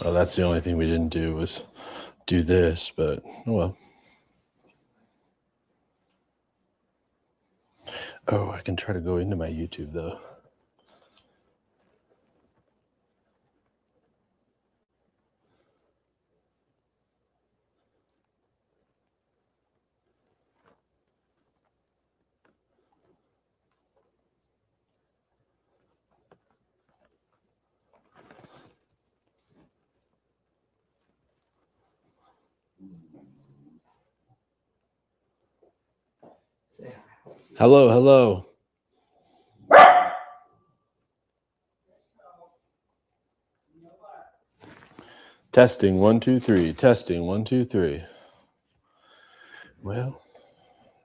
Oh, that's the only thing we didn't do was do this, but oh well. Oh, I can try to go into my YouTube though. Say hi. Hello, hello. Testing 1 2 3. Testing 1 2 3. Well,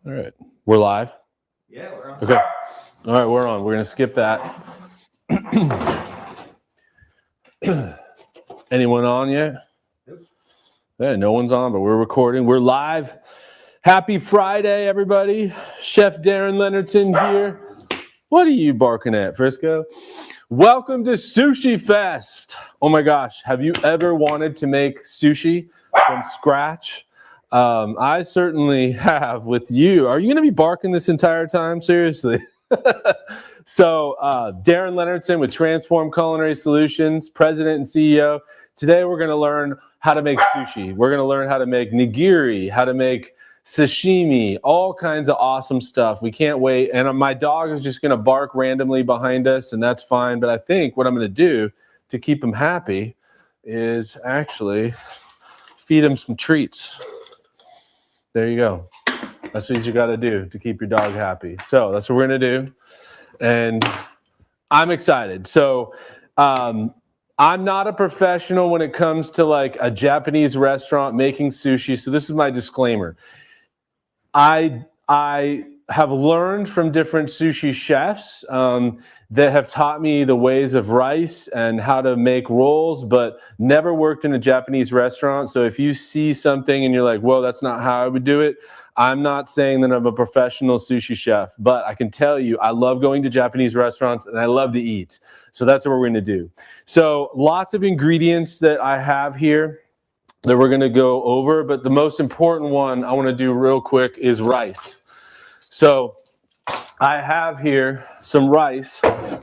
all right. We're live. Yeah, we're on. Okay. All right, we're on. We're gonna skip that. Anyone on yet? Nope. Yeah, no one's on, but we're recording. We're live. Happy Friday, everybody. Chef Darren Leonardson here. What are you barking at, Frisco? Welcome to Sushifest. Oh my gosh, have you ever wanted to make sushi from scratch? I certainly have with you. Are you going to be barking this entire time? Seriously. So, Darren Leonardson with Transform Culinary Solutions, President and CEO. Today, we're going to learn how to make sushi. We're going to learn how to make nigiri, how to make sashimi, all kinds of awesome stuff. We can't wait. And my dog is just going to bark randomly behind us, and that's fine. But I think what I'm going to do to keep him happy is actually feed him some treats. There you go. That's what you got to do to keep your dog happy. So that's what we're going to do. And I'm excited. So I'm not a professional when it comes to like a Japanese restaurant making sushi. So this is my disclaimer. I have learned from different sushi chefs that have taught me the ways of rice and how to make rolls, but never worked in a Japanese restaurant. So if you see something and you're like, whoa, that's not how I would do it, I'm not saying that I'm a professional sushi chef, but I can tell you I love going to Japanese restaurants and I love to eat. So that's what we're going to do. So lots of ingredients that I have here that we're going to go over, but the most important one I want to do real quick is rice. So I have here some rice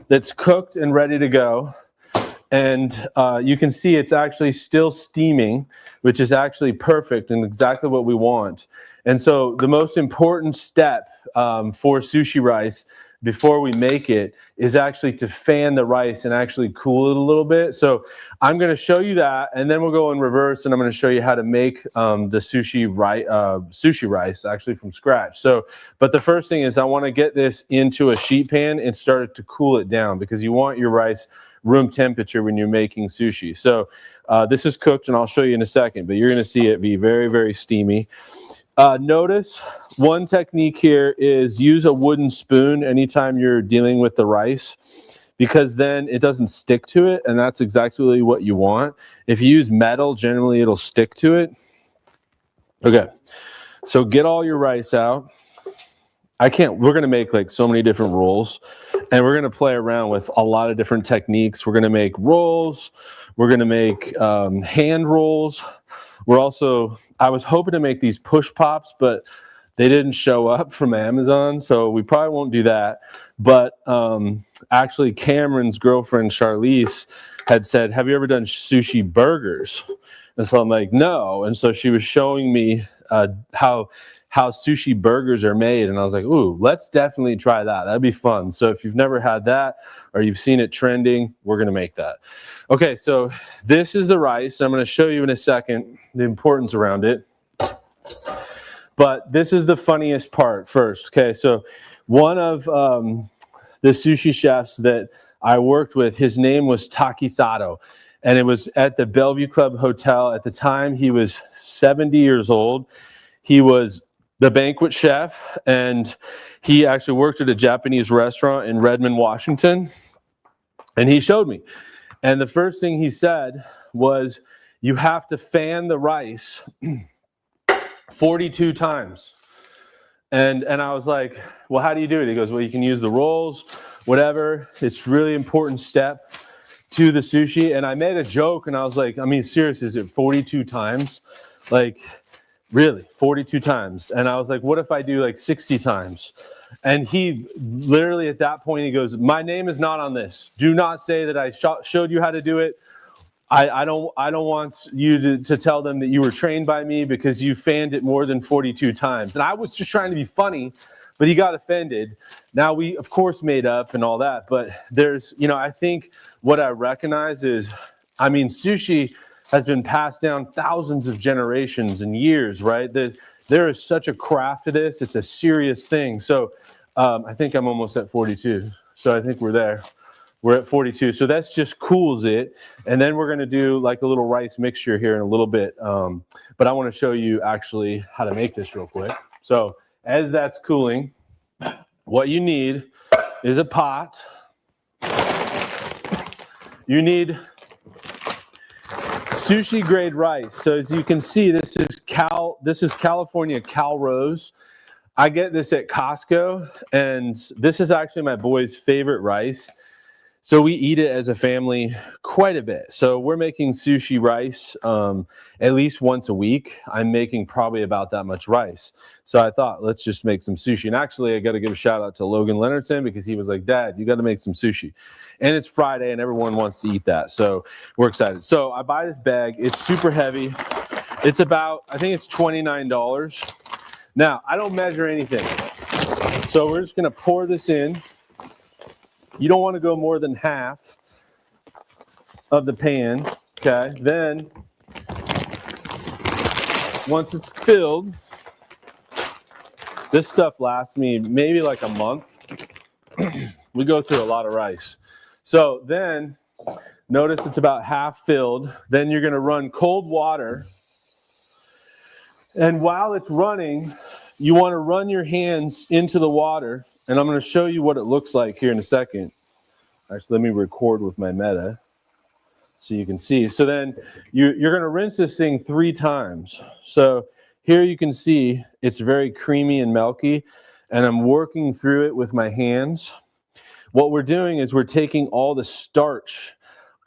that's cooked and ready to go. And you can see it's actually still steaming, which is actually perfect and exactly what we want. And so the most important step for sushi rice before we make it is actually to fan the rice and actually cool it a little bit. So I'm going to show you that, and then we'll go in reverse, and I'm going to show you how to make the sushi rice actually from scratch. So, but the first thing is I want to get this into a sheet pan and start it to cool it down because you want your rice room temperature when you're making sushi. So this is cooked, and I'll show you in a second, but you're going to see it be very, very steamy. Notice one technique here is use a wooden spoon anytime you're dealing with the rice, because then it doesn't stick to it, and that's exactly what you want. If you use metal, generally it'll stick to it. Okay, so get all your rice out. We're going to make like so many different rolls, and we're going to play around with a lot of different techniques. We're going to make rolls. We're going to make hand rolls. I was hoping to make these push pops, but they didn't show up from Amazon, so we probably won't do that. But actually, Cameron's girlfriend, Charlize, had said, have you ever done sushi burgers? And so I'm like, no. And so she was showing me how sushi burgers are made. And I was like, ooh, let's definitely try that. That'd be fun. So if you've never had that or you've seen it trending, we're going to make that. Okay, so this is the rice. I'm going to show you in a second the importance around it. But this is the funniest part first. Okay, so one of the sushi chefs that I worked with, his name was Takisato. And it was at the Bellevue Club Hotel. At the time, he was 70 years old. He was the banquet chef, and he actually worked at a Japanese restaurant in Redmond, Washington. And he showed me. And the first thing he said was, you have to fan the rice 42 times. And I was like, well, how do you do it? He goes, well, you can use the rolls, whatever. It's really important step to the sushi. And I made a joke and I was like, I mean, seriously, is it 42 times? Like, really, 42 times. And I was like, what if I do like 60 times? And he literally at that point, he goes, my name is not on this. Do not say that I showed you how to do it. I don't want you to tell them that you were trained by me because you fanned it more than 42 times. And I was just trying to be funny, but he got offended. Now we, of course, made up and all that. But there's, you know, I think what I recognize is, I mean, sushi has been passed down thousands of generations and years, right? There is such a craft to this. It's a serious thing. So I think I'm almost at 42. So I think we're there. We're at 42. So that's just cools it. And then we're going to do like a little rice mixture here in a little bit. But I want to show you actually how to make this real quick. So as that's cooling, what you need is a pot. You need sushi grade rice. So as you can see, this is California Cal Rose. I get this at Costco, and this is actually my boy's favorite rice. So we eat it as a family quite a bit. So we're making sushi rice at least once a week. I'm making probably about that much rice. So I thought, let's just make some sushi. And actually, I got to give a shout out to Logan Leonardson because he was like, Dad, you got to make some sushi. And it's Friday and everyone wants to eat that. So we're excited. So I buy this bag. It's super heavy. It's about, I think it's $29. Now, I don't measure anything. So we're just going to pour this in. You don't want to go more than half of the pan, okay? Then, once it's filled, this stuff lasts me maybe like a month. We go through a lot of rice. So then, notice it's about half filled. Then you're going to run cold water. And while it's running, you want to run your hands into the water. And I'm going to show you what it looks like here in a second. Actually, let me record with my Meta so you can see. So then you're going to rinse this thing 3 times. So here you can see it's very creamy and milky. And I'm working through it with my hands. What we're doing is we're taking all the starch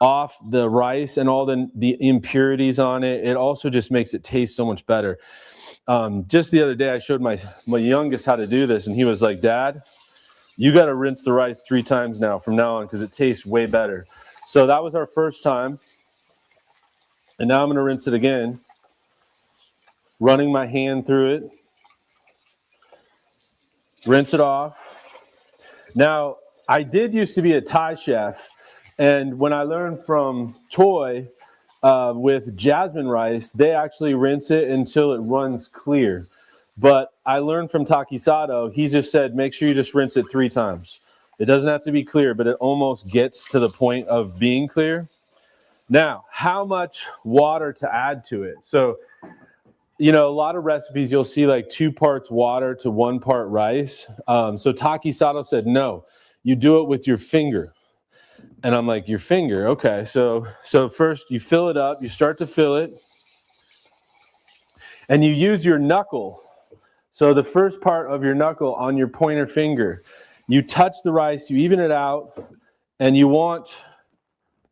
off the rice and all the impurities on it. It also just makes it taste so much better. Just the other day, I showed my youngest how to do this, and he was like, Dad, you got to rinse the rice 3 times now from now on because it tastes way better. So that was our first time. And now I'm going to rinse it again, running my hand through it. Rinse it off. Now, I did used to be a Thai chef, and when I learned from Toy with jasmine rice, they actually rinse it until it runs clear. But I learned from Takisato, he just said, make sure you just rinse it 3 times. It doesn't have to be clear, but it almost gets to the point of being clear. Now, how much water to add to it? So, you know, a lot of recipes, you'll see like 2 parts water to 1 part rice. So Takisato said, no, you do it with your finger. And I'm like, your finger? Okay, so first you fill it up, you start to fill it, and you use your knuckle. So the first part of your knuckle on your pointer finger, you touch the rice, you even it out, and you want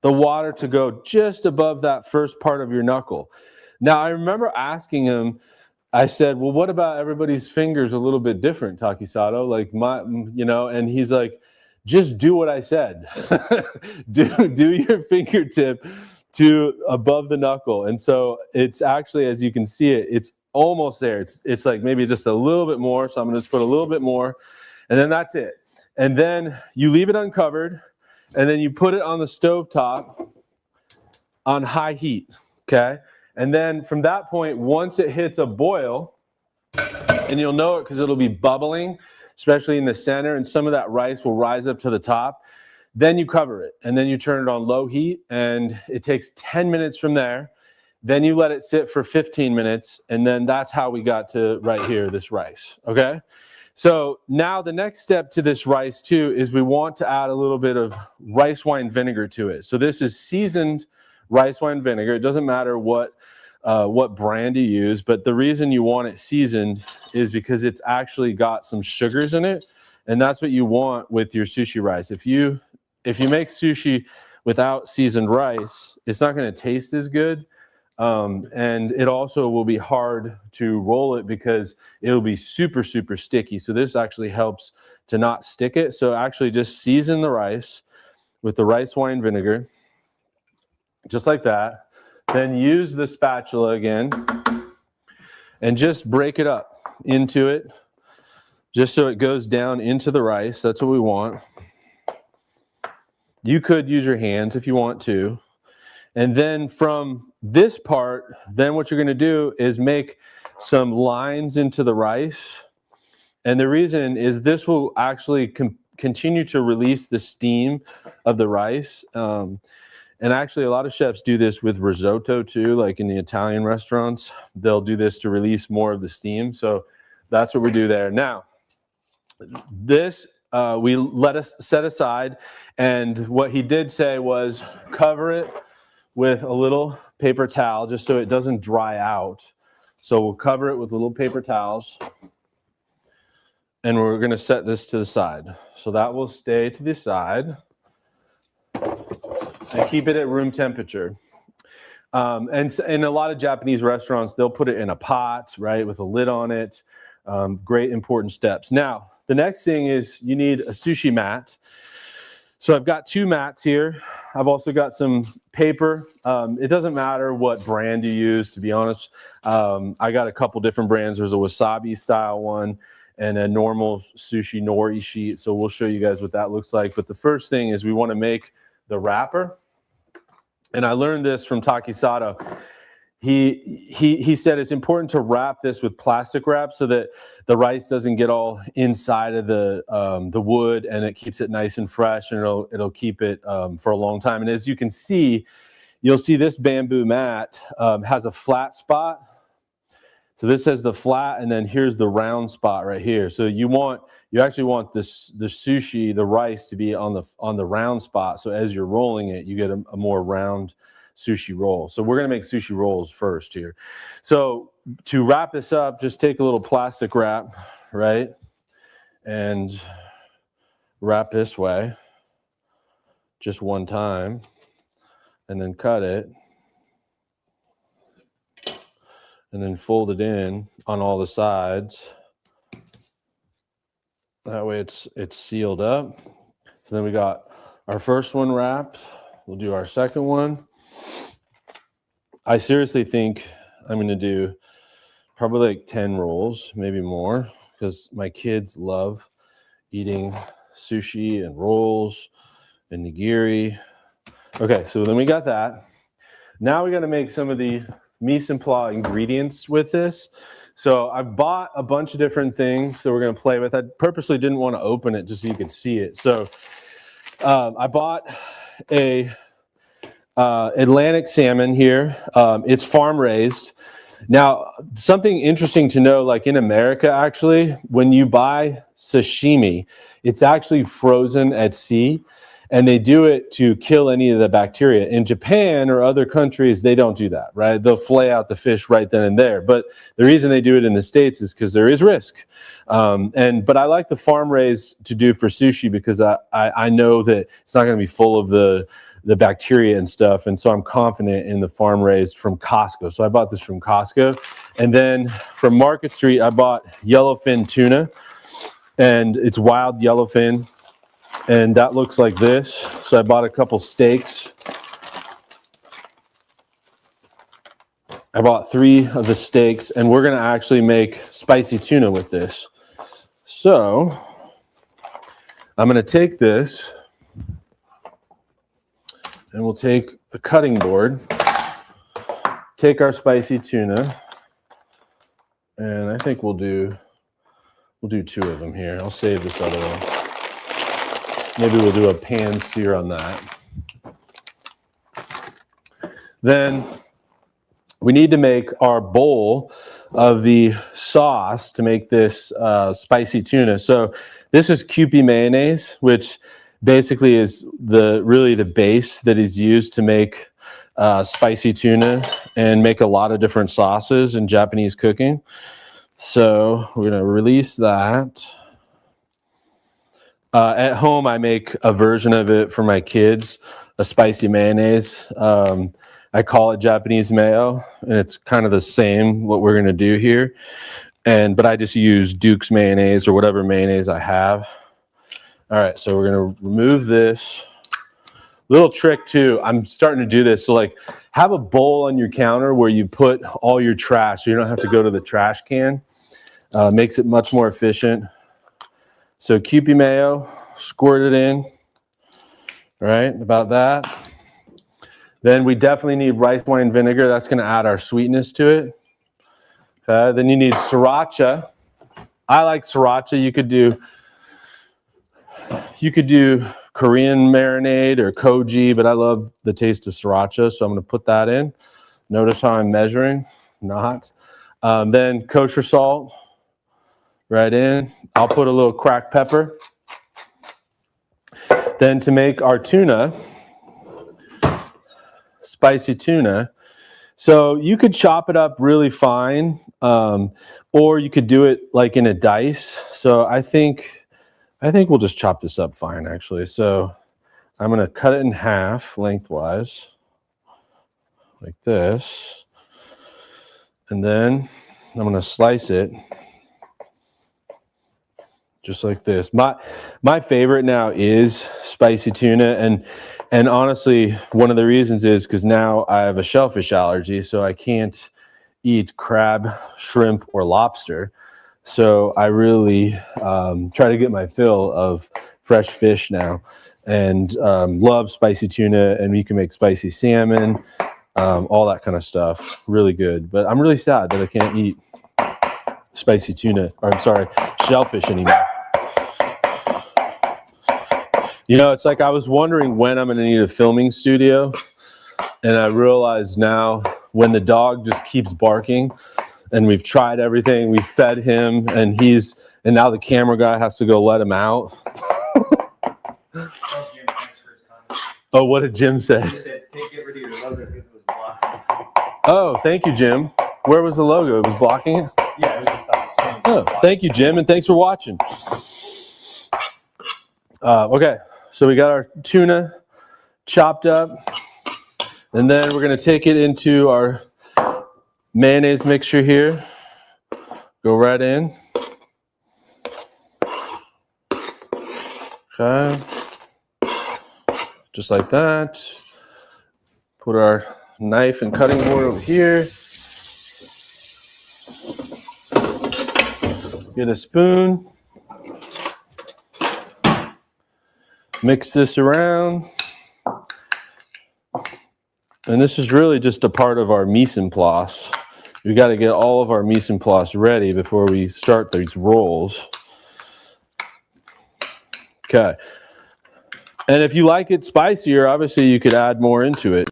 the water to go just above that first part of your knuckle. Now, I remember asking him, I said, well, what about everybody's fingers a little bit different, Takisato? Like and he's like, just do what I said. do your fingertip to above the knuckle. And so it's actually, as you can see it, it's almost there. It's like maybe just a little bit more. So I'm going to just put a little bit more, and then that's it. And then you leave it uncovered, and then you put it on the stovetop on high heat, okay? And then from that point, once it hits a boil, and you'll know it because it'll be bubbling, especially in the center, and some of that rice will rise up to the top, then you cover it, and then you turn it on low heat, and it takes 10 minutes from there. Then you let it sit for 15 minutes, and then that's how we got to right here, this rice, okay? So now the next step to this rice too is we want to add a little bit of rice wine vinegar to it. So this is seasoned rice wine vinegar. It doesn't matter what brand you use, but the reason you want it seasoned is because it's actually got some sugars in it, and that's what you want with your sushi rice. If you make sushi without seasoned rice, it's not going to taste as good. And it also will be hard to roll it because it'll be super, super sticky. So this actually helps to not stick it. So actually just season the rice with the rice wine vinegar, just like that. Then use the spatula again and just break it up into it, just so it goes down into the rice. That's what we want. You could use your hands if you want to. And then from this part, then what you're going to do is make some lines into the rice. And the reason is this will actually continue to release the steam of the rice. And actually, a lot of chefs do this with risotto too, like in the Italian restaurants. They'll do this to release more of the steam. So that's what we do there. Now, this we let us set aside. And what he did say was cover it with a little paper towel just so it doesn't dry out. So we'll cover it with little paper towels. And we're going to set this to the side. So that will stay to the side. And keep it at room temperature. And in a lot of Japanese restaurants, they'll put it in a pot, right, with a lid on it. Great important steps. Now, the next thing is you need a sushi mat. So I've got 2 mats here. I've also got some paper. It doesn't matter what brand you use, to be honest. I got a couple different brands. There's a wasabi style one and a normal sushi nori sheet. So we'll show you guys what that looks like. But the first thing is we want to make the wrapper. And I learned this from Taki Sato. He said it's important to wrap this with plastic wrap so that the rice doesn't get all inside of the wood, and it keeps it nice and fresh, and it'll keep it for a long time. And as you can see, you'll see this bamboo mat has a flat spot. So this has the flat, and then here's the round spot right here. So you actually want the sushi, the rice, to be on the round spot. So as you're rolling it, you get a more round sushi roll. So we're going to make sushi rolls first here. So to wrap this up, just take a little plastic wrap, right? And wrap this way just one time, and then cut it. And then fold it in on all the sides. That way it's sealed up. So then we got our first one wrapped. We'll do our second one. I seriously think I'm going to do probably like 10 rolls, maybe more, because my kids love eating sushi and rolls and nigiri. Okay, so then we got that. Now we got to make some of the mise en place ingredients with this. So I bought a bunch of different things that we're going to play with. I purposely didn't want to open it just so you could see it. So I bought a Atlantic salmon here. It's farm raised. Now, something interesting to know, like in America, actually, when you buy sashimi, it's actually frozen at sea. And they do it to kill any of the bacteria. In Japan or other countries, they don't do that, right? They'll flay out the fish right then and there. But the reason they do it in the States is because there is risk. But I like the farm raised to do for sushi because I know that it's not going to be full of the bacteria and stuff. And so I'm confident in the farm raised from Costco. So I bought this from Costco. And then from Market Street, I bought yellowfin tuna. And it's wild yellowfin. And that looks like this. So I bought a couple steaks. I bought 3 of the steaks, and we're going to actually make spicy tuna with this. So I'm going to take this, and we'll take the cutting board, take our spicy tuna, and I think we'll do 2 of them here. I'll save this other one. Maybe we'll do a pan sear on that. Then we need to make our bowl of the sauce to make this spicy tuna. So this is Kewpie mayonnaise, which basically is really the base that is used to make spicy tuna and make a lot of different sauces in Japanese cooking. So we're going to release that. At home, I make a version of it for my kids, a spicy mayonnaise. I call it Japanese mayo, and it's kind of the same what we're going to do here. But I just use Duke's mayonnaise or whatever mayonnaise I have. All right, so we're going to remove this. Little trick too, I'm starting to do this. So like have a bowl on your counter where you put all your trash so you don't have to go to the trash can. Makes it much more efficient. So Kewpie mayo, squirt it in, right, about that. Then we definitely need rice wine vinegar. That's going to add our sweetness to it. Okay, then you need sriracha. I like sriracha. You could do Korean marinade or koji, but I love the taste of sriracha, so I'm going to put that in. Notice how I'm measuring, not. Then kosher salt, right in. I'll put a little cracked pepper. Then to make our tuna, spicy tuna, so you could chop it up really fine, or you could do it like in a dice. So I think we'll just chop this up fine, actually. So I'm going to cut it in half lengthwise, like this. And then I'm going to slice it just like this. My favorite now is spicy tuna. And honestly, one of the reasons is because now I have a shellfish allergy, so I can't eat crab, shrimp, or lobster. So I really try to get my fill of fresh fish now, and love spicy tuna, and you can make spicy salmon, all that kind of stuff. Really good. But I'm really sad that I can't eat spicy tuna, or I'm sorry, shellfish anymore. You know, it's like I was wondering when I'm going to need a filming studio, and I realize now when the dog just keeps barking, and we've tried everything, we fed him, and now the camera guy has to go let him out. Oh, what did Jim say? He said, get rid of your logo because it was blocking. Oh, thank you, Jim. Where was the logo? It was blocking it? Yeah, it was just on the screen. Oh, thank you, Jim, and thanks for watching. Okay, so we got our tuna chopped up, and then we're going to take it into our mayonnaise mixture here. Go right in. Okay. Just like that. Put our knife and cutting board over here. Get a spoon. Mix this around. And this is really just a part of our mise en place. We got to get all of our mise en place ready before we start these rolls. Okay. And if you like it spicier, obviously you could add more into it.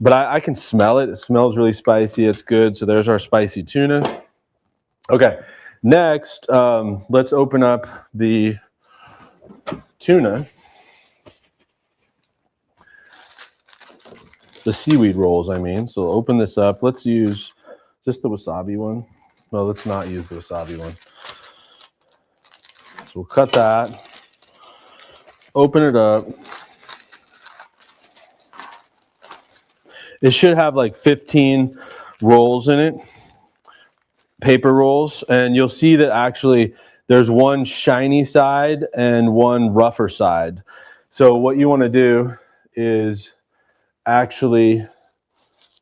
But I can smell it. It smells really spicy. It's good. So there's our spicy tuna. Okay. Next, let's open up the tuna. The seaweed rolls, I mean. So open this up. Let's use just the wasabi one. No, let's not use the wasabi one. So we'll cut that. Open it up. It should have like 15 rolls in it, paper rolls, and you'll see that actually there's one shiny side and one rougher side. So what you want to do is actually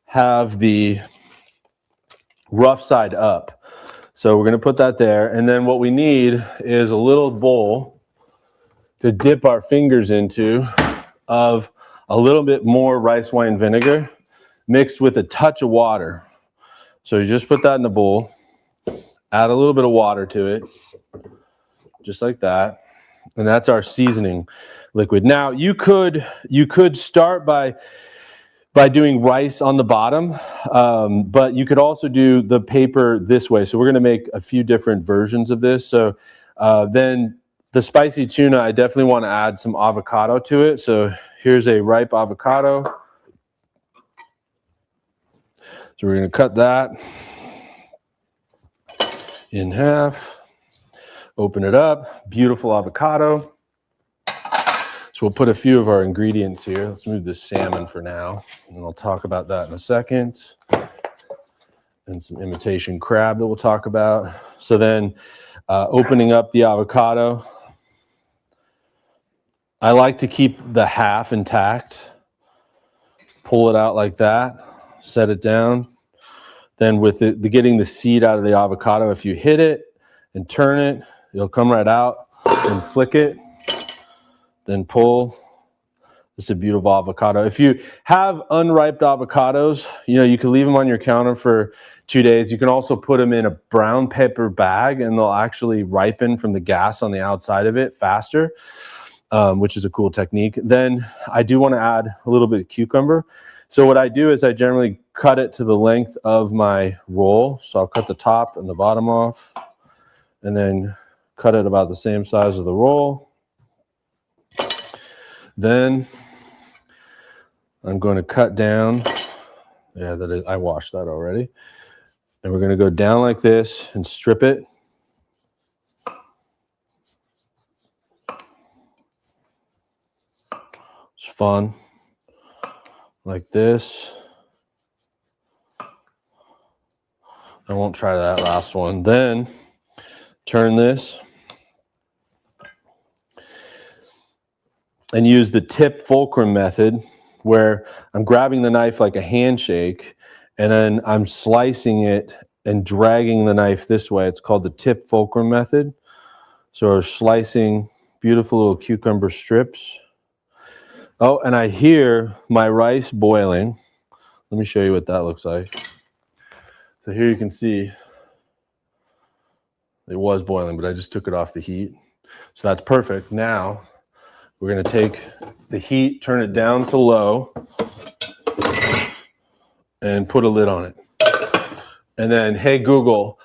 have the rough side up. So we're going to put that there, and then what we need is a little bowl to dip our fingers into of a little bit more rice wine vinegar mixed with a touch of water. So you just put that in the bowl, add a little bit of water to it, just like that. And that's our seasoning liquid. Now you could start by doing rice on the bottom, but you could also do the paper this way. So we're going to make a few different versions of this. So then the spicy tuna, I definitely want to add some avocado to it. So here's a ripe avocado. So we're going to cut that in half. Open it up. Beautiful avocado. So we'll put a few of our ingredients here. Let's move this salmon for now, and I'll talk about that in a second. And some imitation crab that we'll talk about. So then opening up the avocado. I like to keep the half intact. Pull it out like that. Set it down. Then with getting the seed out of the avocado, if you hit it and turn it, it'll come right out. And flick it. Then pull. This is a beautiful avocado. If you have unripe avocados, you can leave them on your counter for 2 days. You can also put them in a brown paper bag, and they'll actually ripen from the gas on the outside of it faster, which is a cool technique. Then I do want to add a little bit of cucumber. So what I do is I generally cut it to the length of my roll. So I'll cut the top and the bottom off, and then cut it about the same size of the roll. Then I'm going to cut down. Yeah, I washed that already. And we're going to go down like this and strip it. It's fun. Like this. I won't try that last one. Then turn this. And use the tip fulcrum method, where I'm grabbing the knife like a handshake, and then I'm slicing it and dragging the knife this way. It's called the tip fulcrum method. So we're slicing beautiful little cucumber strips. Oh, and I hear my rice boiling. Let me show you what that looks like. So here you can see it was boiling, but I just took it off the heat. So that's perfect. Now we're going to take the heat, turn it down to low, and put a lid on it. And then, hey, Google,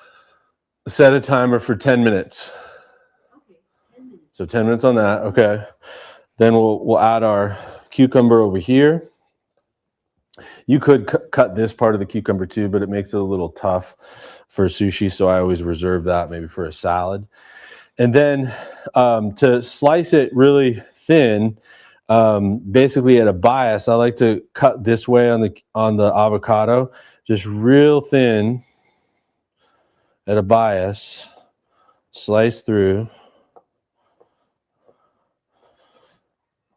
set a timer for 10 minutes. Okay, 10 minutes. So 10 minutes on that. Okay. Then we'll add our cucumber over here. You could cut this part of the cucumber too, but it makes it a little tough for sushi, so I always reserve that maybe for a salad. And then to slice it really thin, basically at a bias, I like to cut this way on the avocado, just real thin at a bias, slice through,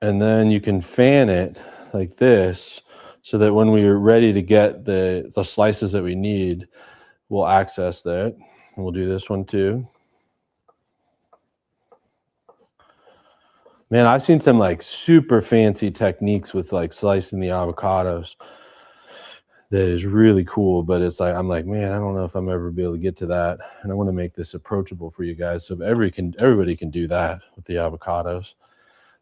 and then you can fan it like this, so that when we're ready to get the slices that we need, we'll access that. And we'll do this one too. Man, I've seen some like super fancy techniques with like slicing the avocados. That is really cool, but it's like, I'm like, man, I don't know if I'm ever be able to get to that. And I want to make this approachable for you guys, so everybody can do that with the avocados.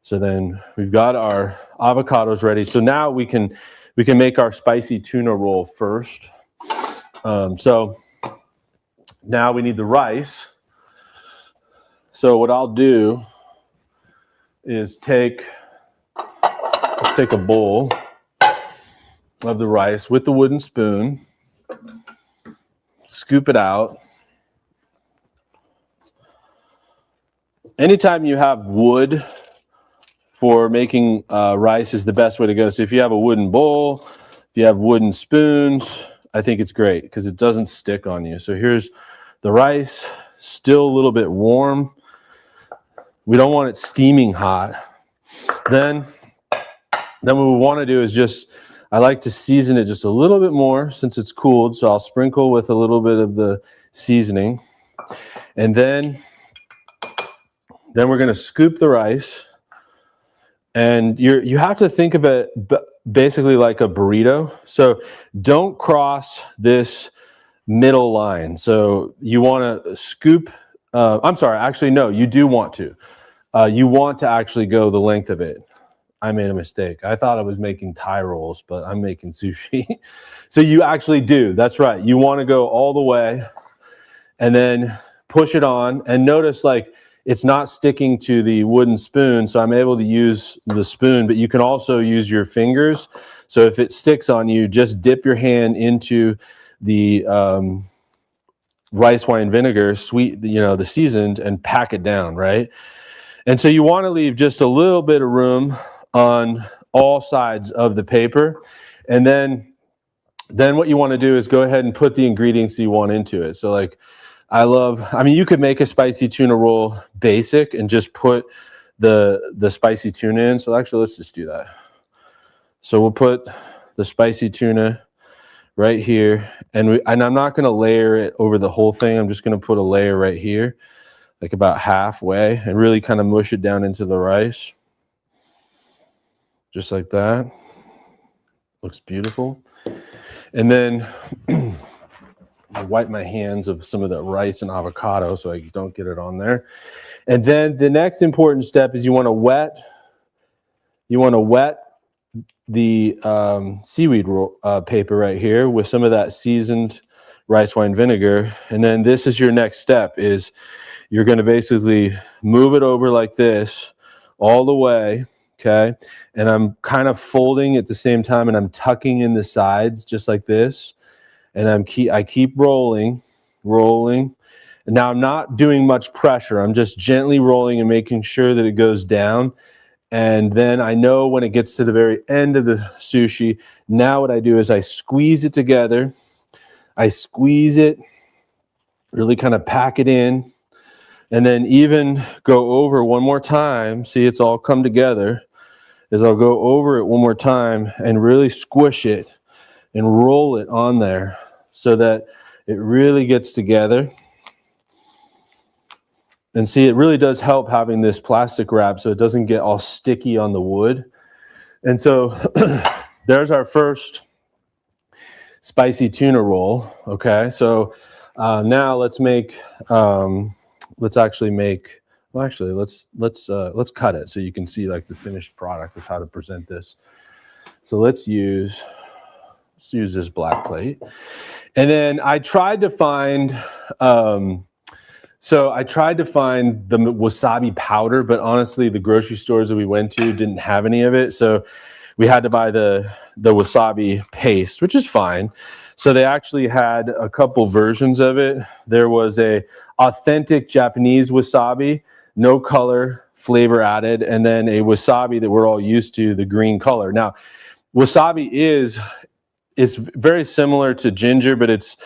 So then we've got our avocados ready. So now we can make our spicy tuna roll first. So now we need the rice. So what I'll do is let's take a bowl of the rice with the wooden spoon, scoop it out. Anytime you have wood for making rice is the best way to go. So if you have a wooden bowl, if you have wooden spoons, I think it's great because it doesn't stick on you. So here's the rice, still a little bit warm. We don't want it steaming hot. Then what we want to do is I like to season it just a little bit more since it's cooled. So I'll sprinkle with a little bit of the seasoning. And then we're going to scoop the rice. And you have to think of it basically like a burrito. So don't cross this middle line. So you want to scoop. I'm sorry, actually, no, you do want to. You want to actually go the length of it. I made a mistake. I thought I was making Thai rolls, but I'm making sushi. So you actually do. That's right. You want to go all the way and then push it on. And notice like it's not sticking to the wooden spoon. So I'm able to use the spoon, but you can also use your fingers. So if it sticks on you, just dip your hand into the rice wine vinegar, sweet, the seasoned, and pack it down, right? And so you want to leave just a little bit of room on all sides of the paper. And then what you want to do is go ahead and put the ingredients you want into it. So like, you could make a spicy tuna roll basic and just put the spicy tuna in. So actually, let's just do that. So we'll put the spicy tuna right here. And I'm not going to layer it over the whole thing. I'm just going to put a layer right here, like about halfway, and really kind of mush it down into the rice. Just like that. Looks beautiful. And then I wipe my hands of some of the rice and avocado so I don't get it on there. And then the next important step is you want to wet the seaweed paper right here with some of that seasoned rice wine vinegar. And then this is your next step, is you're going to basically move it over like this all the way, okay? And I'm kind of folding at the same time, and I'm tucking in the sides just like this. And I keep rolling. And now I'm not doing much pressure. I'm just gently rolling and making sure that it goes down. And then I know when it gets to the very end of the sushi, now what I do is I squeeze it together. I squeeze it, really kind of pack it in, and then even go over one more time. See, it's all come together. Is I'll go over it one more time and really squish it and roll it on there so that it really gets together. And see, it really does help having this plastic wrap so it doesn't get all sticky on the wood. And so there's our first spicy tuna roll. Okay, so now let's cut it so you can see like the finished product of how to present this. So let's use this black plate. And then I tried to find the wasabi powder, but honestly, the grocery stores that we went to didn't have any of it. So we had to buy the wasabi paste, which is fine. So they actually had a couple versions of it. There was a authentic Japanese wasabi, no color, flavor added, and then a wasabi that we're all used to, the green color. Now, wasabi is very similar to ginger, but it's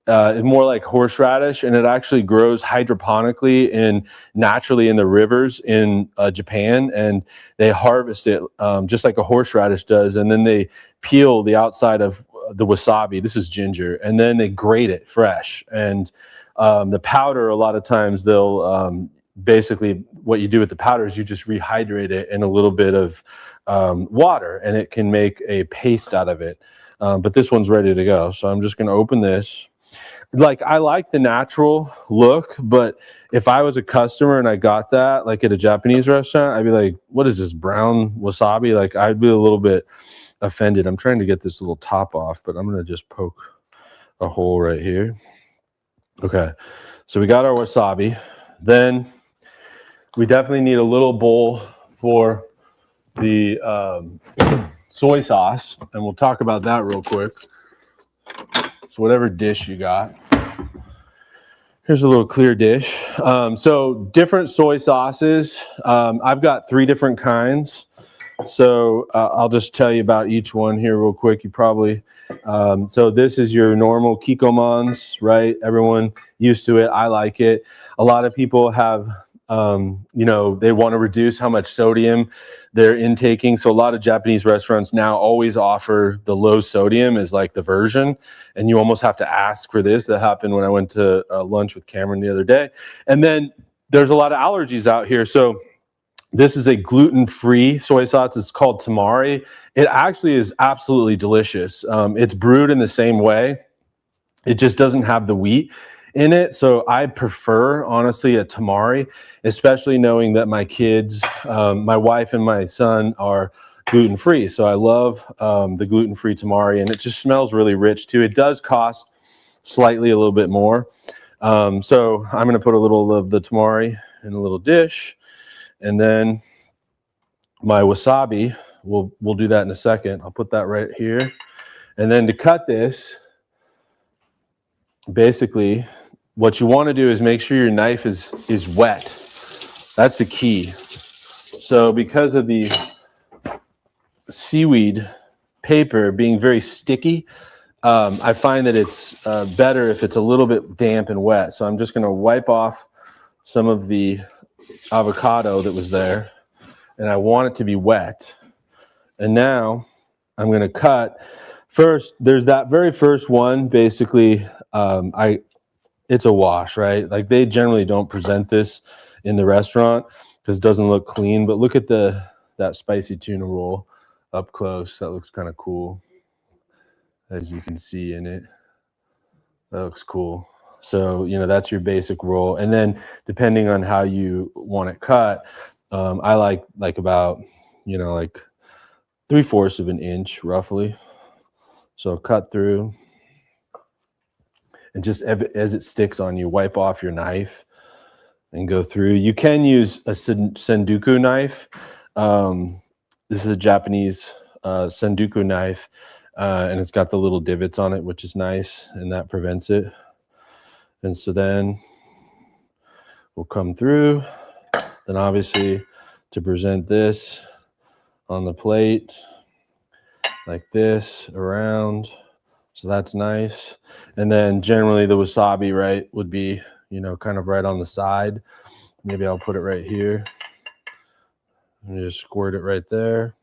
more like horseradish, and it actually grows hydroponically and naturally in the rivers in Japan, and they harvest it just like a horseradish does, and then they peel the outside of the wasabi. This is ginger, and then they grate it fresh. And the powder, a lot of times they'll basically what you do with the powder is you just rehydrate it in a little bit of water, and it can make a paste out of it. But this one's ready to go, so I'm just going to open this. Like, I like the natural look, but if I was a customer and I got that, like at a Japanese restaurant, I'd be like, what is this, brown wasabi? Like, I'd be a little bit offended. I'm trying to get this little top off, but I'm going to just poke a hole right here. Okay, so we got our wasabi. Then we definitely need a little bowl for the soy sauce, and we'll talk about that real quick. So whatever dish you got. Here's a little clear dish. So different soy sauces. I've got 3 different kinds. So I'll just tell you about each one here real quick. You probably, so this is your normal Kikkomans, right? Everyone used to it. I like it. A lot of people have, they want to reduce how much sodium they're intaking. So a lot of Japanese restaurants now always offer the low sodium as like the version. And you almost have to ask for this. That happened when I went to lunch with Cameron the other day. And then there's a lot of allergies out here. So this is a gluten-free soy sauce. It's called tamari. It actually is absolutely delicious. It's brewed in the same way. It just doesn't have the wheat in it. So I prefer, honestly, a tamari, especially knowing that my kids, my wife and my son are gluten-free. So I love the gluten-free tamari, and it just smells really rich too. It does cost slightly a little bit more. So I'm going to put a little of the tamari in a little dish. And then my wasabi, we'll do that in a second. I'll put that right here. And then to cut this, basically, what you want to do is make sure your knife is wet. That's the key. So because of the seaweed paper being very sticky, I find that it's better if it's a little bit damp and wet. So I'm just going to wipe off some of the avocado that was there, and I want it to be wet. And now I'm going to cut. First, there's that very first one. Basically, it's a wash, right? Like they generally don't present this in the restaurant because it doesn't look clean. But look at that spicy tuna roll up close. That looks kind of cool, as you can see in it. That looks cool. So, that's your basic roll. And then depending on how you want it cut, I like about, like 3/4 of an inch roughly. So cut through, and just as it sticks on you, wipe off your knife and go through. You can use a sendoku knife. This is a Japanese sendoku knife, and it's got the little divots on it, which is nice, and that prevents it. And so then we'll come through. Then obviously to present this on the plate like this around. So that's nice. And then generally the wasabi, right, would be, kind of right on the side. Maybe I'll put it right here and just squirt it right there.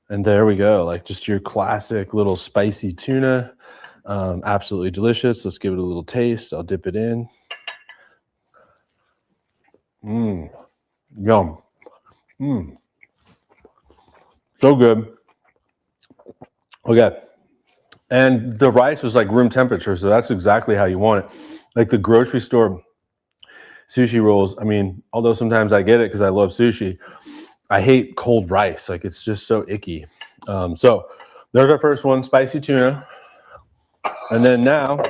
And there we go. Like just your classic little spicy tuna. Absolutely delicious. Let's give it a little taste. I'll dip it in. Yum. So good. Okay. And the rice was like room temperature, so that's exactly how you want it. Like the grocery store sushi rolls, I mean, although sometimes I get it because I love sushi, I hate cold rice. Like it's just so icky. So there's our first one, spicy tuna. And then now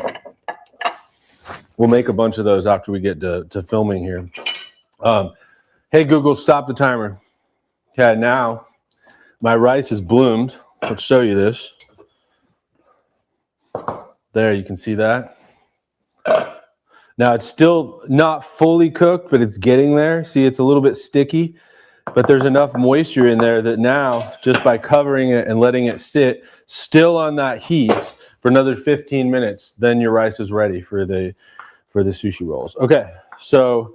we'll make a bunch of those after we get to filming here. Hey, Google, stop the timer. Okay, now my rice is bloomed. Let's show you this. There, you can see that. Now it's still not fully cooked, but it's getting there. See, it's a little bit sticky, but there's enough moisture in there that now, just by covering it and letting it sit still on that heat for another 15 minutes, then your rice is ready for the sushi rolls. Okay, so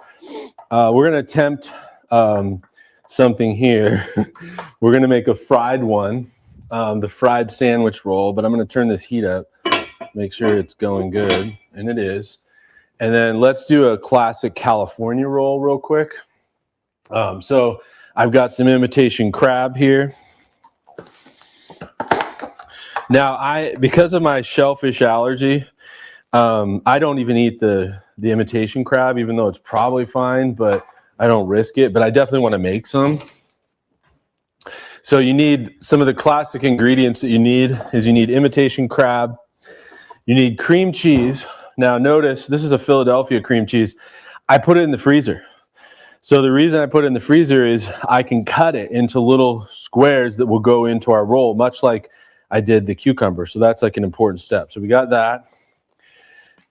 we're gonna attempt something here. We're gonna make a fried one, the fried sandwich roll, but I'm gonna turn this heat up, make sure it's going good, and it is. And then let's do a classic California roll real quick. So I've got some imitation crab here. Now, because of my shellfish allergy, I don't even eat the imitation crab, even though it's probably fine, but I don't risk it. But I definitely want to make some. So you need some of the classic ingredients that you need imitation crab. You need cream cheese. Now notice, this is a Philadelphia cream cheese. I put it in the freezer. So the reason I put it in the freezer is I can cut it into little squares that will go into our roll, much like I did the cucumber. So that's like an important step. So we got that.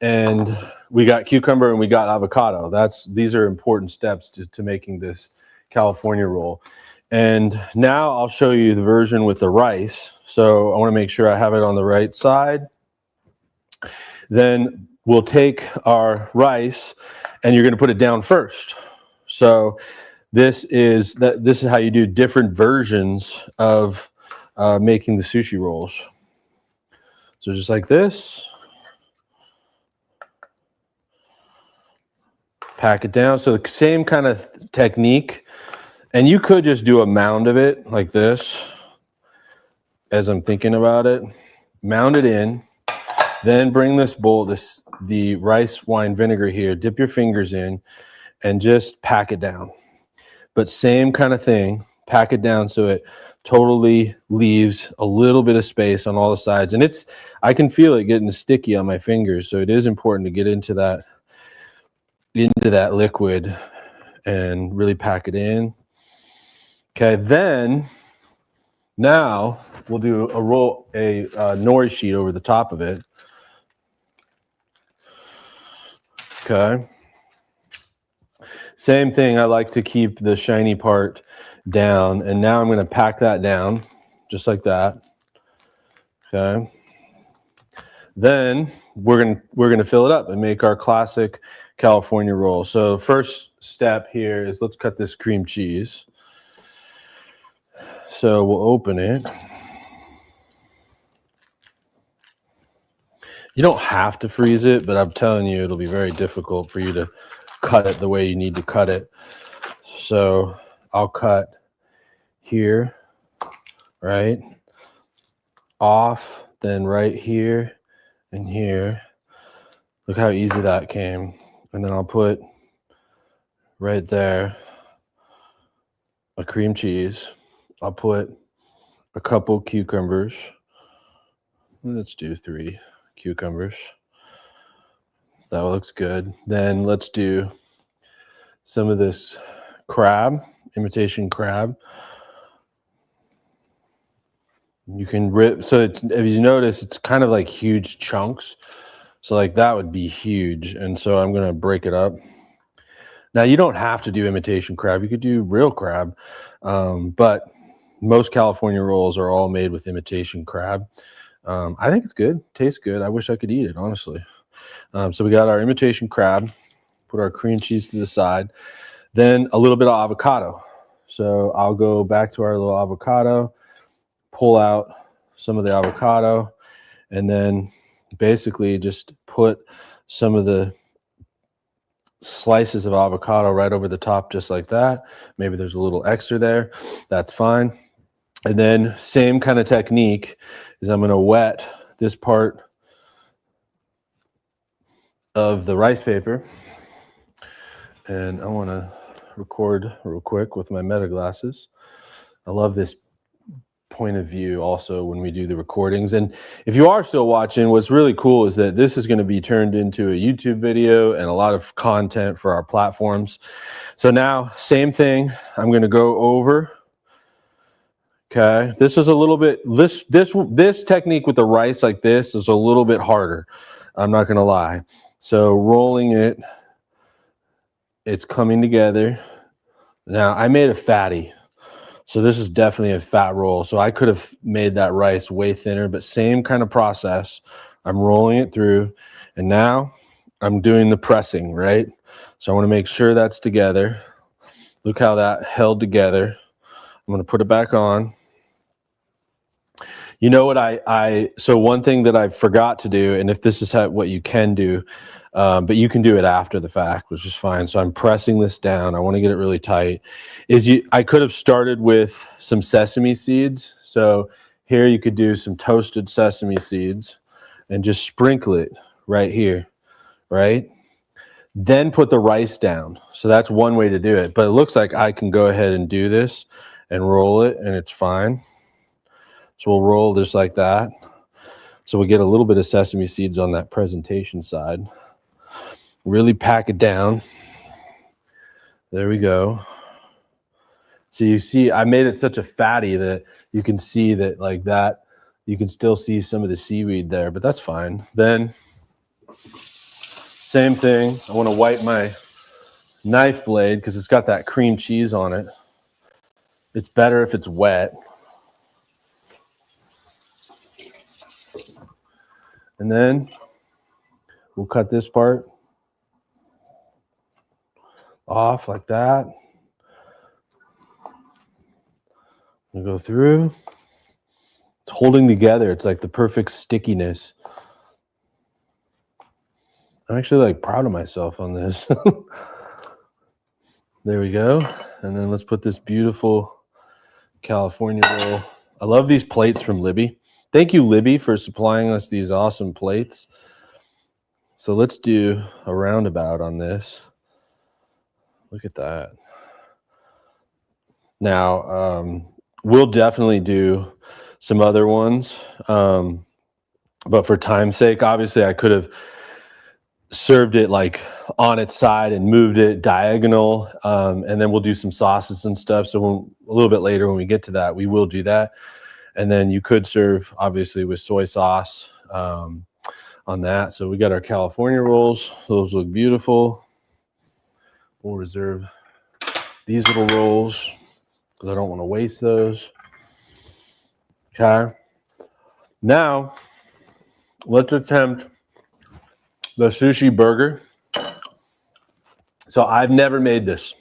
And we got cucumber and we got avocado. These are important steps to making this California roll. And now I'll show you the version with the rice. So I want to make sure I have it on the right side. Then we'll take our rice and you're going to put it down first. So this is how you do different versions of making the sushi rolls. So just like this. Pack it down. So the same kind of technique. And you could just do a mound of it like this as I'm thinking about it. Mound it in. Then bring this bowl, the rice wine vinegar here, dip your fingers in and just pack it down. But same kind of thing, pack it down so it totally leaves a little bit of space on all the sides. And I can feel it getting sticky on my fingers. So it is important to get into that liquid and really pack it in. Okay, then now we'll do a nori sheet over the top of it. Okay. Same thing. I like to keep the shiny part down. And now I'm going to pack that down just like that. Okay. Then we're gonna fill it up and make our classic California roll. So first step here is let's cut this cream cheese. So we'll open it. You don't have to freeze it, but I'm telling you, it'll be very difficult for you to cut it the way you need to cut it. So I'll cut here, right? Off, then right here and here. Look how easy that came. And then I'll put right there a cream cheese. I'll put a couple cucumbers. Let's do 3 cucumbers. That looks good. Then let's do some of this crab, imitation crab. You can rip, so it's, if you notice, it's kind of like huge chunks. So like that would be huge. And so I'm going to break it up. Now you don't have to do imitation crab. You could do real crab. But most California rolls are all made with imitation crab. I think it's good. Tastes good. I wish I could eat it, honestly. So we got our imitation crab, put our cream cheese to the side, then a little bit of avocado. So I'll go back to our little avocado, pull out some of the avocado, and then basically just put some of the slices of avocado right over the top, just like that. Maybe there's a little extra there. That's fine. And then same kind of technique is I'm going to wet this part of the rice paper. And I want to record real quick with my meta glasses. I love this point of view also when we do the recordings. And if you are still watching, what's really cool is that this is going to be turned into a YouTube video and a lot of content for our platforms. So now, same thing. I'm going to go over. Okay, this is a little bit, this technique with the rice like this is a little bit harder. I'm not going to lie. So rolling it, it's coming together. Now I made a fatty. So this is definitely a fat roll. So I could have made that rice way thinner, but same kind of process. I'm rolling it through and now I'm doing the pressing, right? So I want to make sure that's together. Look how that held together. I'm going to put it back on. You know what so one thing that I forgot to do, and if this is what you can do, but you can do it after the fact, which is fine. So I'm pressing this down. I want to get it really tight. I could have started with some sesame seeds. So here you could do some toasted sesame seeds and just sprinkle it right here, right? Then put the rice down. So that's one way to do it. But it looks like I can go ahead and do this and roll it, and it's fine. So we'll roll this like that. So we'll get a little bit of sesame seeds on that presentation side. Really pack it down. There we go. So you see, I made it such a fatty that you can see that like that, you can still see some of the seaweed there, but that's fine. Then, same thing. I want to wipe my knife blade because it's got that cream cheese on it. It's better if it's wet. And then we'll cut this part off like that. We'll go through. It's holding together. It's like the perfect stickiness. I'm actually like proud of myself on this. There we go. And then let's put this beautiful California roll. I love these plates from Libby. Thank you, Libby, for supplying us these awesome plates. So let's do a roundabout on this. Look at that. Now, we'll definitely do some other ones. But for time's sake, obviously, I could have served it like on its side and moved it diagonal. And then we'll do some sauces and stuff. So a little bit later when we get to that, we will do that. And then you could serve, obviously, with soy sauce on on that. So we got our California rolls. Those look beautiful. We'll reserve these little rolls because I don't want to waste those. Okay. Now, let's attempt the sushi burger. So I've never made this.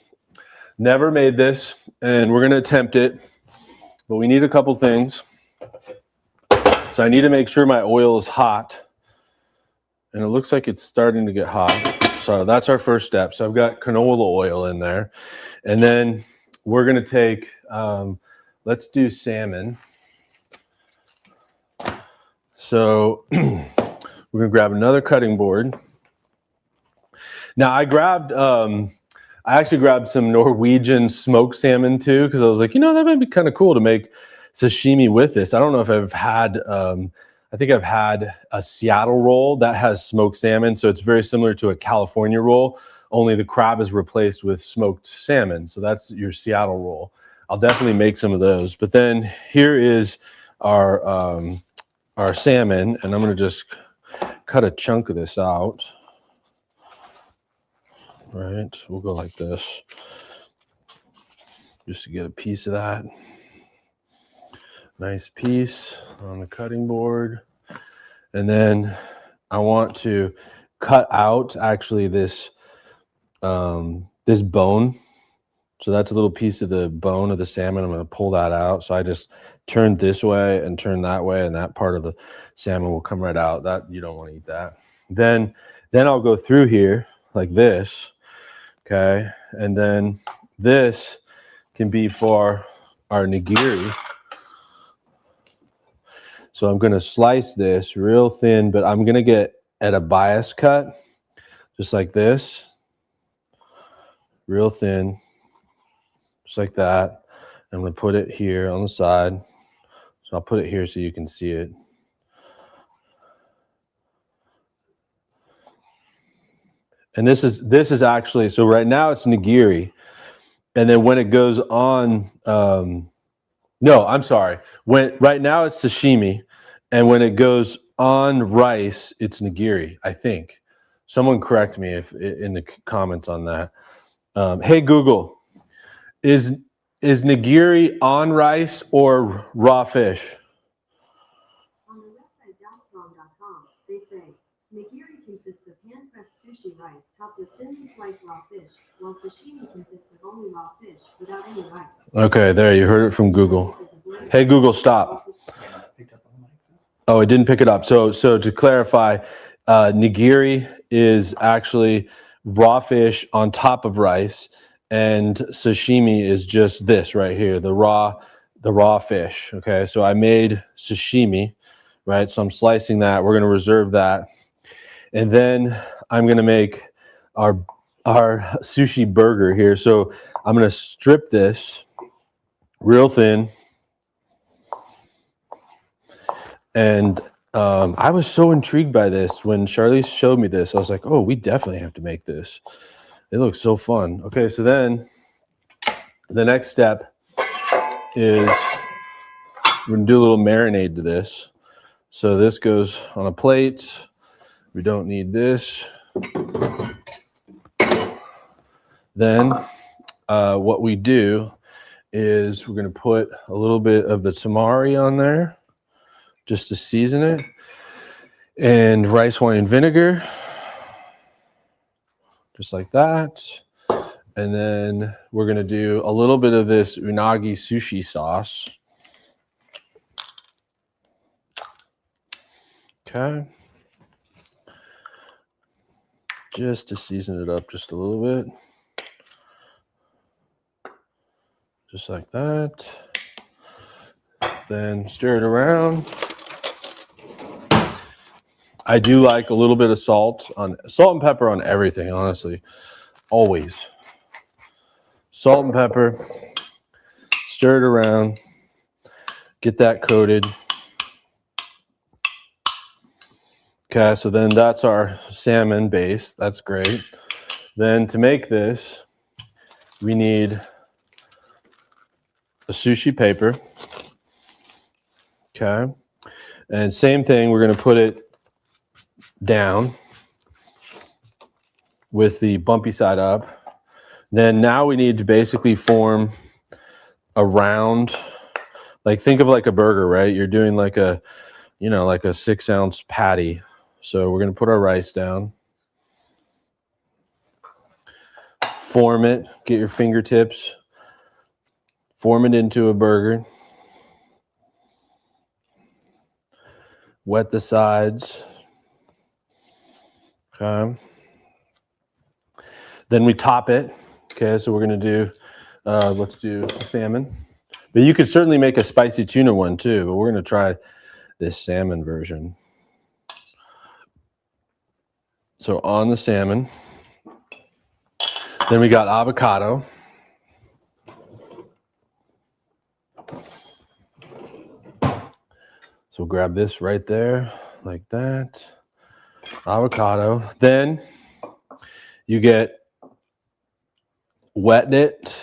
Never made this, and we're going to attempt it. But we need a couple things. So I need to make sure my oil is hot. And it looks like it's starting to get hot. So that's our first step. So I've got canola oil in there. And then we're going to take, let's do salmon. So we're going to grab another cutting board. Now I actually grabbed some Norwegian smoked salmon too, because I was like, that might be kind of cool to make sashimi with this. I don't know if I've had, I think I've had a Seattle roll that has smoked salmon. So it's very similar to a California roll, only the crab is replaced with smoked salmon. So that's your Seattle roll. I'll definitely make some of those. But then here is our salmon, and I'm going to just cut a chunk of this out. Right, we'll go like this, just to get a piece of that. Nice piece on the cutting board. And then I want to cut out actually this this bone. So that's a little piece of the bone of the salmon. I'm going to pull that out. So I just turn this way and turn that way, and that part of the salmon will come right out. That you don't want to eat that. Then I'll go through here like this. Okay, and then this can be for our nigiri. So I'm going to slice this real thin, but I'm going to get at a bias cut, just like this, real thin, just like that. I'm going to put it here on the side. So I'll put it here so you can see it. And this is actually, so right now it's nigiri. And then when it goes on, no, I'm sorry. Right now it's sashimi. And when it goes on rice, it's nigiri, I think. Someone correct me if in the comments on that. Hey, Google, is nigiri on rice or raw fish? On the website dalstrong.com, they say, nigiri consists of hand-pressed sushi rice topped with thinly sliced raw fish, while sashimi consists of only raw fish without any rice. Okay, there, you heard it from Google. Hey, Google, stop. Oh, it didn't pick it up. So to clarify, nigiri is actually raw fish on top of rice, and sashimi is just this right here, the raw fish. Okay, so I made sashimi, right? So I'm slicing that. We're going to reserve that, and then I'm going to make our sushi burger here. So I'm going to strip this real thin. And I was so intrigued by this when Charlize showed me this. I was like, oh, we definitely have to make this. It looks so fun. Okay, so then the next step is we're going to do a little marinade to this. So this goes on a plate. We don't need this. Then what we do is we're going to put a little bit of the tamari on there, just to season it, and rice wine vinegar, just like that. And then we're going to do a little bit of this unagi sushi sauce. Okay. Just to season it up just a little bit. Just like that. Then stir it around. I do like a little bit of salt and pepper on everything, honestly. Always. Salt and pepper. Stir it around. Get that coated. Okay, so then that's our salmon base. That's great. Then to make this, we need a sushi paper. Okay. And same thing, we're going to put it down with the bumpy side up. Then now we need to basically form a round, like think of like a burger, right? You're doing like a, like a 6-ounce patty. So we're going to put our rice down, form it, get your fingertips, form it into a burger, wet the sides. Okay. Then we top it. Okay, so we're going to do, let's do salmon. But you could certainly make a spicy tuna one too, but we're going to try this salmon version. So on the salmon, then we got avocado. So grab this right there, like that. Avocado. Then you get wet it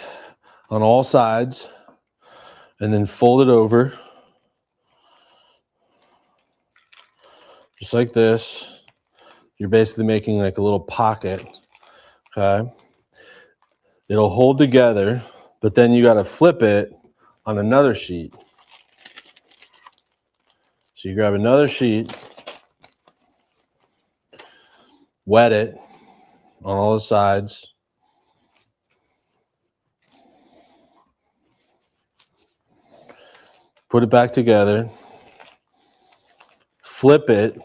on all sides and then fold it over just like this. You're basically making like a little pocket. Okay. It'll hold together, but then you got to flip it on another sheet. So you grab another sheet, wet it on all the sides. Put it back together, flip it,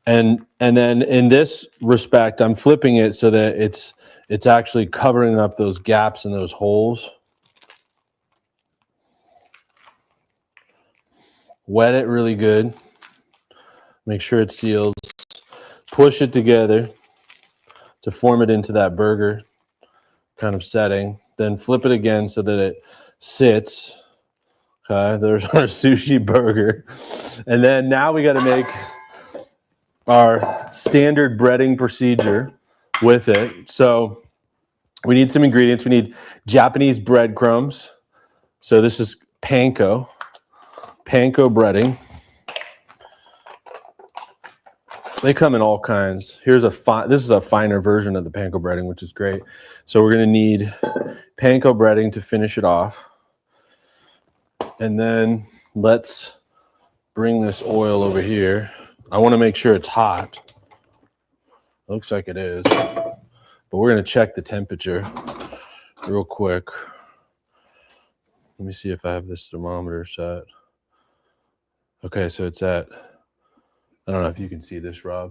and then in this respect, I'm flipping it so that it's actually covering up those gaps and those holes. Wet it really good. Make sure it seals. Push it together to form it into that burger kind of setting. Then flip it again so that it sits. Okay, there's our sushi burger. And then now we got to make our standard breading procedure with it. So we need some ingredients. We need Japanese breadcrumbs. So this is panko breading. They come in all kinds. This is a finer version of the panko breading, which is great. So we're going to need panko breading to finish it off. And then let's bring this oil over here. I want to make sure it's hot. Looks like it is. But we're going to check the temperature real quick. Let me see if I have this thermometer set. Okay, so it's at, I don't know if you can see this, Rob.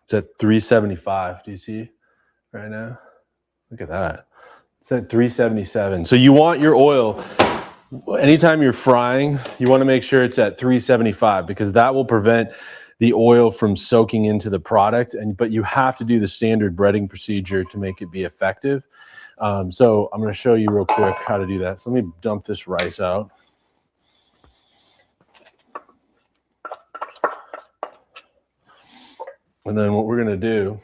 It's at 375. Do you see right now? Look at that. It's at 377. So you want your oil, anytime you're frying, you want to make sure it's at 375 because that will prevent the oil from soaking into the product. But you have to do the standard breading procedure to make it be effective. So I'm going to show you real quick how to do that. So let me dump this rice out. And then what we're going to do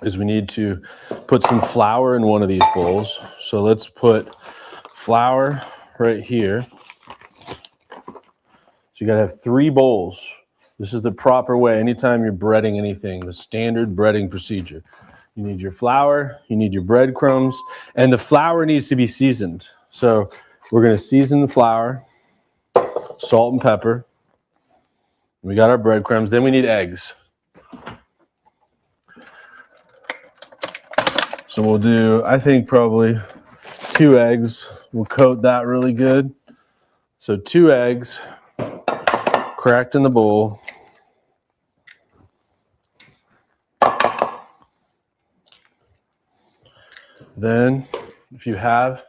is we need to put some flour in one of these bowls. So let's put flour right here. So you got to have 3 bowls. This is the proper way. Anytime you're breading anything, the standard breading procedure. You need your flour, you need your breadcrumbs, and the flour needs to be seasoned. So we're going to season the flour, salt and pepper. We got our breadcrumbs. Then we need eggs. So we'll do, I think probably 2 eggs. We'll coat that really good. So 2 eggs cracked in the bowl. Then if you have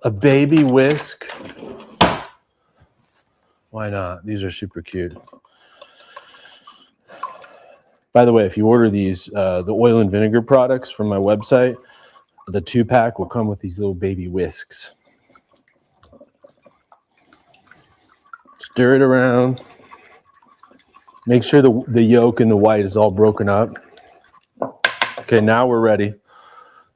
a baby whisk, why not? These are super cute. By the way, if you order these, the oil and vinegar products from my website, the 2-pack will come with these little baby whisks. Stir it around. Make sure the yolk and the white is all broken up. Okay, now we're ready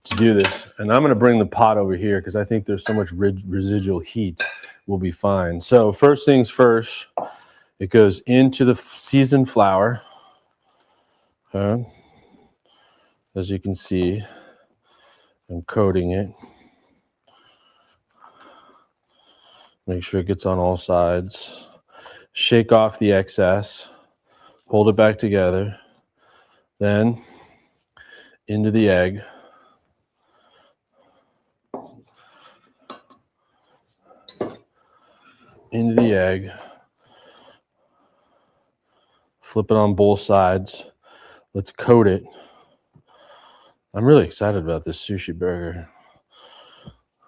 to do this. And I'm going to bring the pot over here because I think there's so much residual heat. We'll be fine. So first things first It goes into the seasoned flour. Okay. As you can see, I'm coating it. Make sure it gets on all sides. Shake off the excess. Hold it back together. Then into the egg. Into the egg. Flip it on both sides. Let's coat it. I'm really excited about this sushi burger.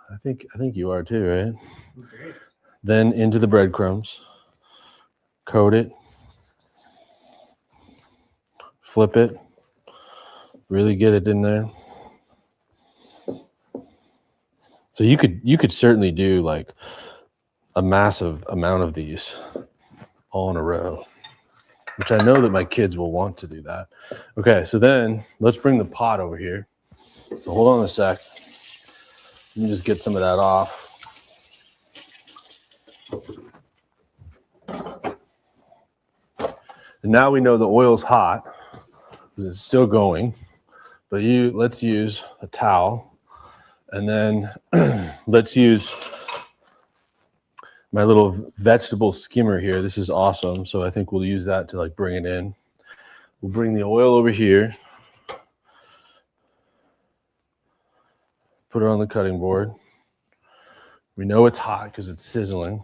I think you are too, right? Great. Then into the breadcrumbs. Coat it. Flip it. Really get it in there. So you could certainly do like a massive amount of these all in a row, which I know that my kids will want to do that. Okay, so then let's bring the pot over here. So hold on a sec. Let me just get some of that off. And now we know the oil's hot. It's still going, but let's use a towel. And then let's use my little vegetable skimmer here. This is awesome. So I think we'll use that to like bring it in. We'll bring the oil over here. Put it on the cutting board. We know it's hot because it's sizzling.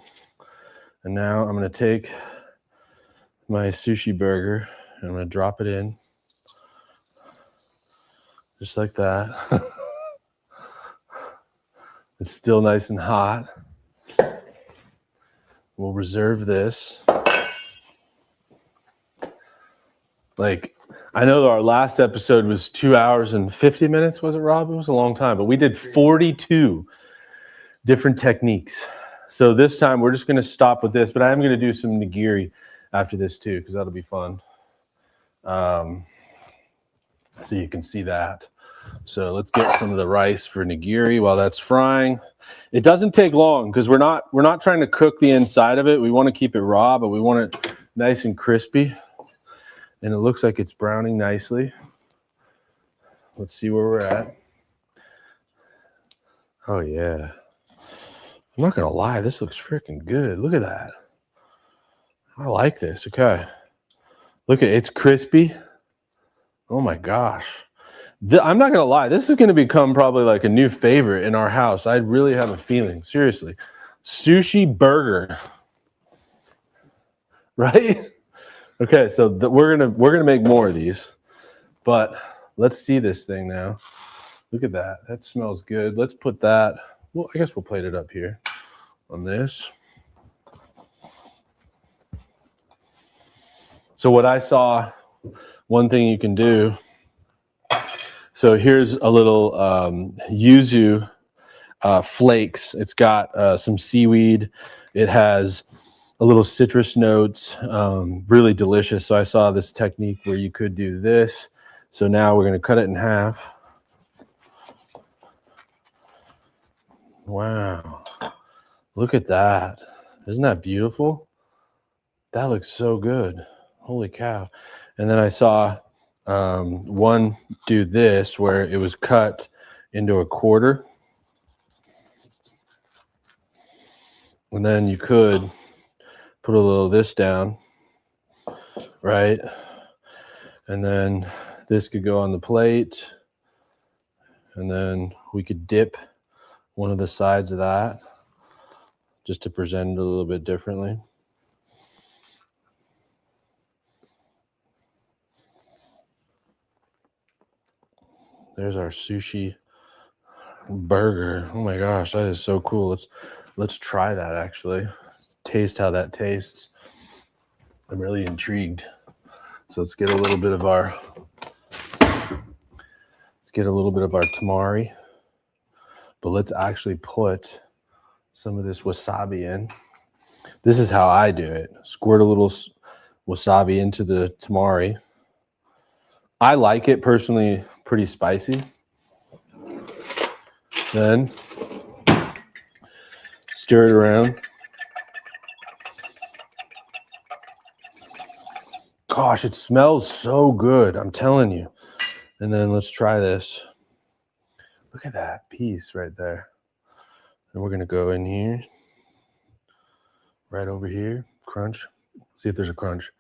And now I'm going to take my sushi burger and I'm going to drop it in. Just like that. It's still nice and hot. We'll reserve this. Like, I know our last episode was 2 hours and 50 minutes, was it, Rob? It was a long time, but we did 42 different techniques. So this time we're just going to stop with this, but I am going to do some nigiri after this too, because that'll be fun. So you can see that. So let's get some of the rice for nigiri while that's frying. It doesn't take long because we're not trying to cook the inside of it. We want to keep it raw, but we want it nice and crispy. And it looks like it's browning nicely. Let's see where we're at. Oh yeah. I'm not gonna lie, this looks freaking good. Look at that. I like this. Okay. Look at it, it's crispy. Oh my gosh. I'm not gonna lie, this is gonna become probably like a new favorite in our house. I really have a feeling, seriously. Sushi burger. Right? Okay, so we're gonna make more of these, but let's see this thing now. Look at that. That smells good. Let's put that. Well, I guess we'll plate it up here on this. So what I saw, one thing you can do. So here's a little yuzu flakes. It's got some seaweed. It has a little citrus notes, really delicious. So I saw this technique where you could do this. So now we're going to cut it in half. Wow. Look at that. Isn't that beautiful? That looks so good. Holy cow. And then I saw one do this where it was cut into a quarter. And then you could put a little of this down, right? And then this could go on the plate. And then we could dip one of the sides of that just to present it a little bit differently. There's our sushi burger. Oh my gosh, that is so cool. Let's try that actually. Taste how that tastes. I'm really intrigued. So let's get a little bit of our tamari. But let's actually put some of this wasabi in. This is how I do it. Squirt a little wasabi into the tamari. I like it personally pretty spicy. Then stir it around. Gosh, it smells so good. I'm telling you. And then let's try this. Look at that piece right there. And we're going to go in here. Right over here. Crunch. See if there's a crunch.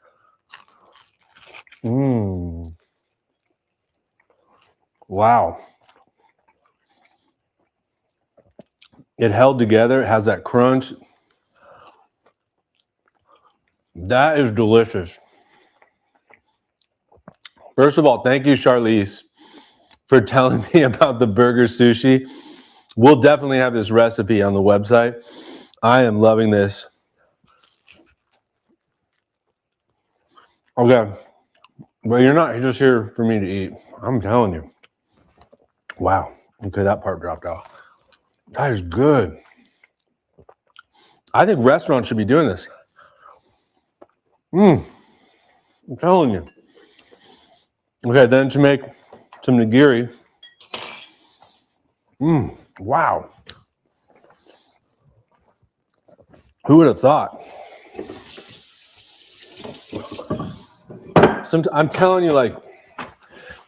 Mmm. Wow. It held together. It has that crunch. That is delicious. First of all, thank you, Charlize, for telling me about the burger sushi. We'll definitely have this recipe on the website. I am loving this. Okay. But you're not just here for me to eat. I'm telling you. Wow. Okay, that part dropped off. That is good. I think restaurants should be doing this. I'm telling you. Okay, then to make some nigiri. Wow. Who would have thought? I'm telling you, like,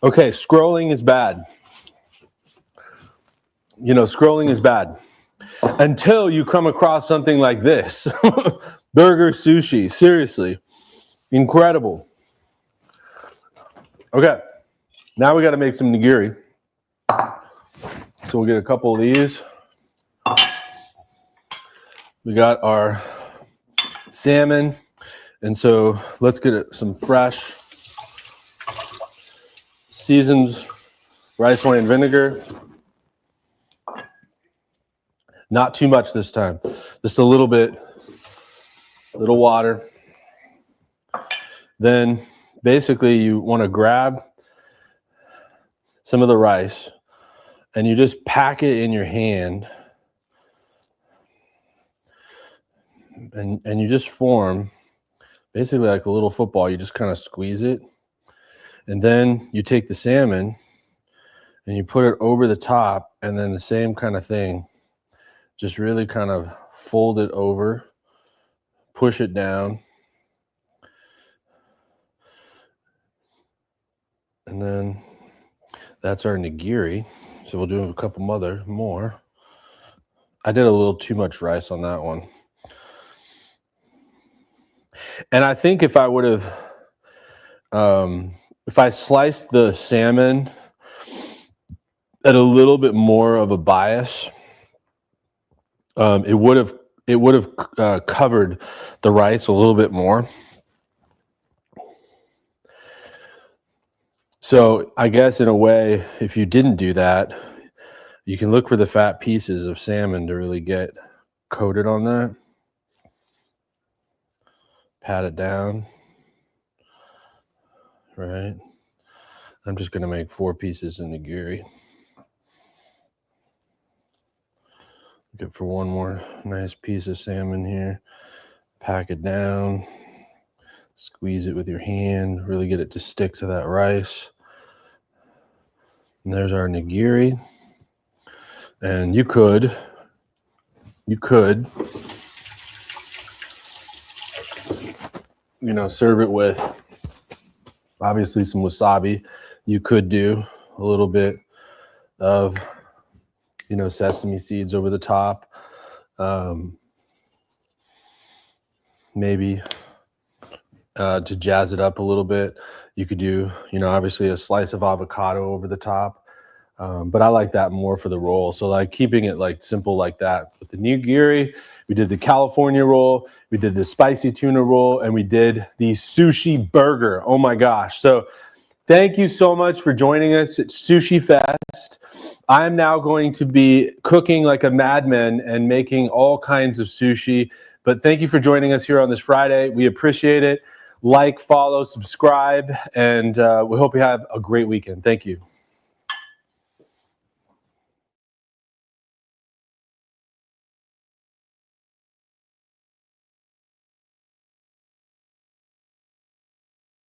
okay, scrolling is bad. You know, scrolling is bad. Until you come across something like this. Burger sushi. Seriously. Incredible. Okay. Now we got to make some nigiri. So we'll get a couple of these. We got our salmon. And so let's get some fresh seasoned rice wine vinegar. Not too much this time. Just a little bit. Little water. Then basically you want to grab some of the rice and you just pack it in your hand and you just form basically like a little football. You just kind of squeeze it, and then you take the salmon and you put it over the top, and then the same kind of thing, just really kind of fold it over, push it down, and then that's our nigiri. So we'll do a couple more. I did a little too much rice on that one. And I think if I would have, if I sliced the salmon at a little bit more of a bias, it would have covered the rice a little bit more. So I guess in a way, if you didn't do that, you can look for the fat pieces of salmon to really get coated on that. Pat it down. Right. I'm just going to make 4 pieces of nigiri. Get for one more nice piece of salmon here. Pack it down. Squeeze it with your hand. Really get it to stick to that rice. And there's our nigiri. And you could serve it with obviously some wasabi. You could do a little bit of sesame seeds over the top. Maybe to jazz it up a little bit, you could do obviously a slice of avocado over the top. But I like that more for the roll. So like keeping it like simple like that. With the nigiri, we did the California roll, we did the spicy tuna roll, and we did the sushi burger. Oh my gosh. So thank you so much for joining us at Sushifest. I am now going to be cooking like a madman and making all kinds of sushi. But thank you for joining us here on this Friday. We appreciate it. Like, follow, subscribe, and we hope you have a great weekend. Thank you.